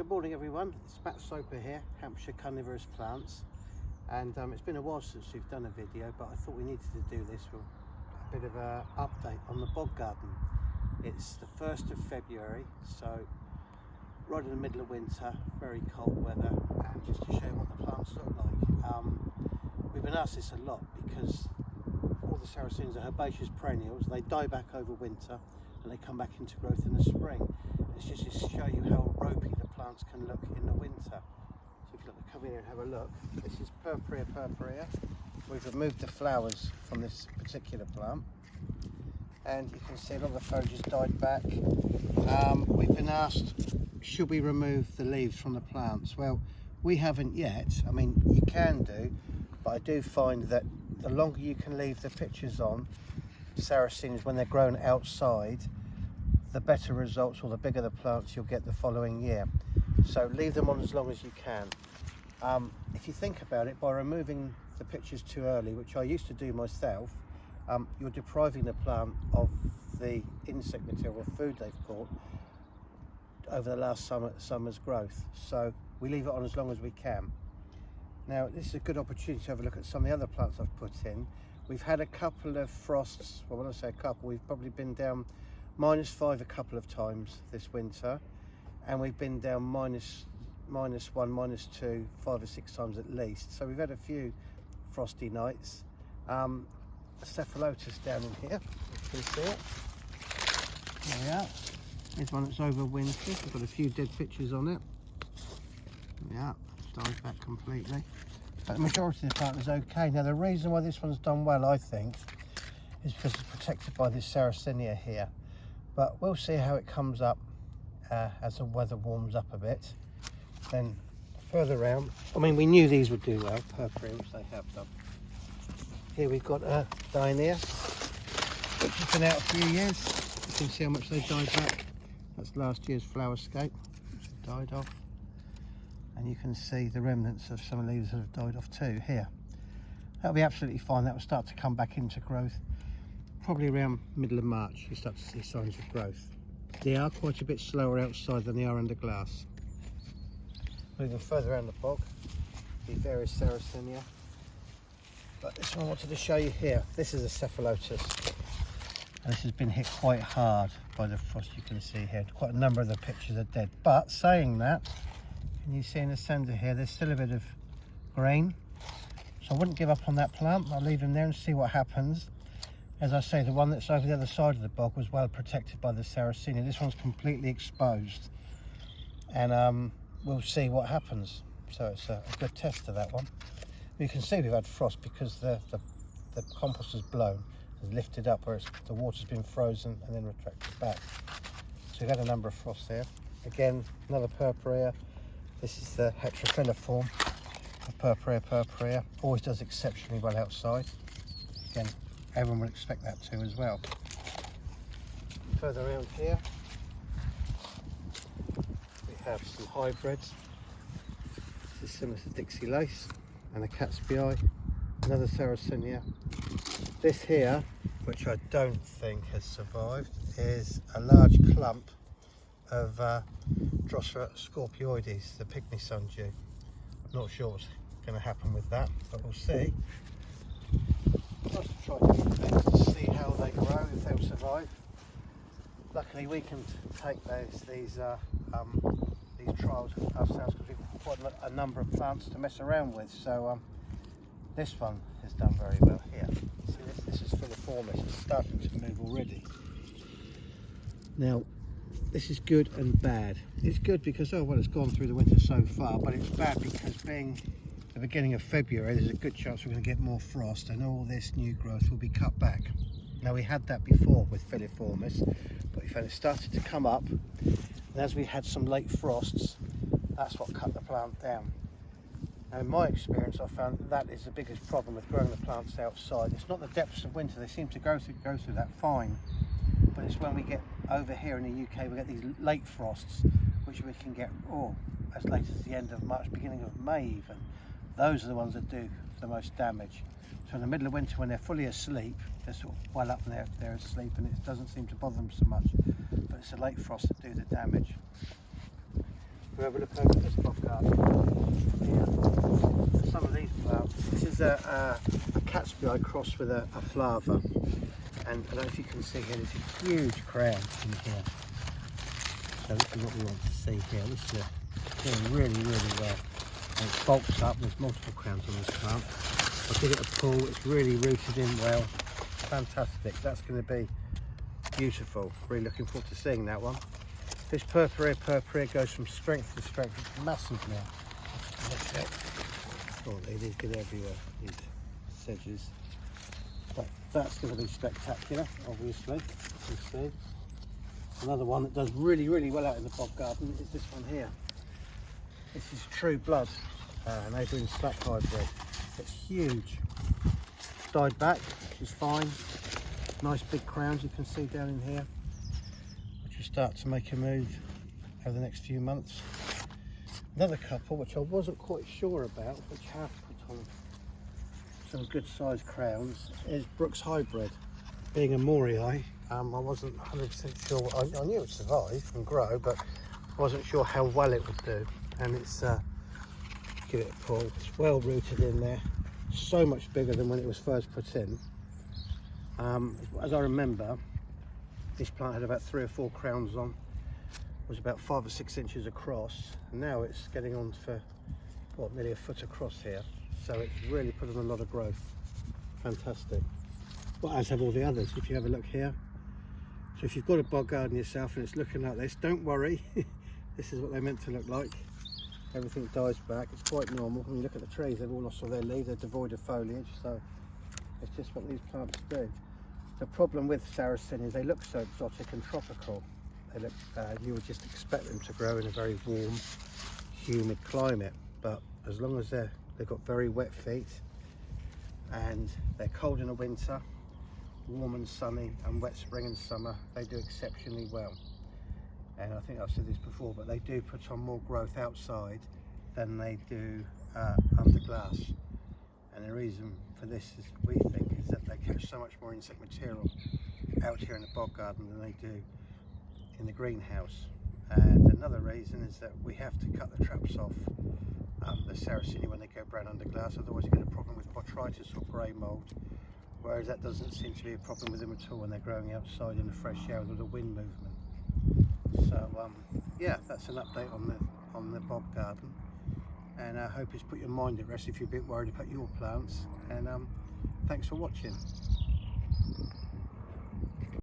Good morning everyone, it's Matt Soper here, Hampshire Carnivorous Plants, and it's been a while since we've done a video, but I thought we needed to do this with a bit of an update on the bog garden. It's the 1st of February, so right in the middle of winter, very cold weather, and just to show you what the plants look like. We've been asked this a lot because all the Sarracenias are herbaceous perennials. They die back over winter and they come back into growth in the spring. It's just to show you how ropey the plants can look in the winter. So if you look, come in here and have a look. This is purpurea. We've removed the flowers from this particular plant, and you can see a lot of the foliage has died back. We've been asked, should we remove the leaves from the plants? Well, we haven't yet. I mean, you can do, but I do find that the longer you can leave the pictures on Sarracenias when they're grown outside, the better results, or the bigger the plants you'll get the following year. So leave them on as long as you can. If you think about it, by removing the pictures too early, which I used to do myself, you're depriving the plant of the insect material, food they've caught over the last summer's growth. So we leave it on as long as we can. Now this is a good opportunity to have a look at some of the other plants I've put in. We've had a couple of frosts. Well, when I say a couple, we've probably been down -5 a couple of times this winter, and we've been down -1, -2, 5 or 6 times at least. So we've had a few frosty nights. Cephalotus down in here, you can see it. There we are. Here's one that's overwintered. We've got a few dead pictures on it. Yeah, it's died back completely. But the majority of the plant is okay. Now the reason why this one's done well, I think, is because it's protected by this Sarracenia here. But we'll see how it comes up as the weather warms up a bit. Then further round, I mean, we knew these would do well, purpurea, which they have done. Here we've got a Dionea, which has been out a few years. You can see how much they died back. That's last year's flower scape, which died off. And you can see the remnants of some leaves that have died off too here. That'll be absolutely fine. That will start to come back into growth. Probably around middle of March you start to see signs of growth. They are quite a bit slower outside than they are under glass. Moving further around the bog, the various Sarracenia. But this one I wanted to show you here. This is a Cephalotus. And this has been hit quite hard by the frost, you can see here. Quite a number of the pictures are dead. But saying that, can you see in the centre here, there's still a bit of green. So I wouldn't give up on that plant. I'll leave them there and see what happens. As I say, the one that's over the other side of the bog was well protected by the Sarracenia. This one's completely exposed, and we'll see what happens. So it's a good test of that one. You can see we've had frost because the compost has blown, has lifted up, whereas the water's been frozen and then retracted back. So we've had a number of frosts there. Again, another purpurea. This is the heterophylla of purpurea. Always does exceptionally well outside. Again, everyone would expect that to as well. Further around here, we have some hybrids. This is similar to Dixie Lace and a cat's eye. Another Sarracenia. This here, which I don't think has survived, is a large clump of Drosera scorpioides, the Pygmy Sun Jew. I'm not sure what's going to happen with that, but we'll see. I'll just try different things to see how they grow, if they'll survive. Luckily we can take these trials ourselves because we've got quite a number of plants to mess around with. So this one has done very well here. See, this is Filiformis. It's starting to move already. Now this is good and bad. It's good because, oh well, it's gone through the winter so far, but it's bad because being the beginning of February, there's a good chance we're going to get more frost and all this new growth will be cut back. Now we had that before with Filiformis, but we found it started to come up, and as we had some late frosts, that's what cut the plant down. Now in my experience, I found that is the biggest problem with growing the plants outside. It's not the depths of winter, they seem to go through that fine, but it's when we get over here in the UK, we get these late frosts, which we can get as late as the end of March, beginning of May even. Those are the ones that do the most damage. So in the middle of winter, when they're fully asleep, they're sort of well up and they're asleep, and it doesn't seem to bother them so much. But it's the late frosts that do the damage. we have a look over this bog garden. Here. Some of these plants. This is a cat's eye crossed with a flava, and I don't know if you can see here. There's a huge crown in here. So this is what we want to see here. This is doing really, really well. And it bulks up. There's multiple crowns on this plant. I'll give it a pull. It's really rooted in well. Fantastic. That's going to be beautiful. Really looking forward to seeing that one. This purpurea goes from strength to strength. It's massive now. Look at it. Oh, they did get everywhere, these sedges. But that's going to be spectacular, obviously. You can see. Another one that does really, really well out in the bog garden is this one here. This is True Blood, neighbouring slack hybrid. It's huge. Died back, which is fine. Nice big crowns you can see down in here, which will start to make a move over the next few months. Another couple, which I wasn't quite sure about, which have put on some good sized crowns, is Brooks Hybrid. Being a Morii, I wasn't 100% sure. I knew it would survive and grow, but I wasn't sure how well it would do. And it's, give it a pull, it's well rooted in there. So much bigger than when it was first put in. As I remember, this plant had about 3 or 4 crowns on, was about 5 or 6 inches across, and now it's getting on for what, nearly a foot across here. So it's really put on a lot of growth. Fantastic. Well, as have all the others. If you have a look here, so if you've got a bog garden yourself and it's looking like this, don't worry. This is what they're meant to look like. Everything dies back. It's quite normal. When you look at the trees, they've all lost all their leaves. They're devoid of foliage, so it's just what these plants do. The problem with Sarracenia, they look so exotic and tropical. They look, you would just expect them to grow in a very warm, humid climate, but as long as they've got very wet feet and they're cold in the winter, warm and sunny, and wet spring and summer, they do exceptionally well. And I think I've said this before, but they do put on more growth outside than they do under glass. And the reason for this is, we think, is that they catch so much more insect material out here in the bog garden than they do in the greenhouse. And another reason is that we have to cut the traps off the Sarracenia when they go brown under glass, otherwise you get a problem with botrytis or grey mould, whereas that doesn't seem to be a problem with them at all when they're growing outside in the fresh air with the wind movement. So yeah, that's an update on the bog garden, and I hope it's put your mind at rest if you're a bit worried about your plants, and thanks for watching.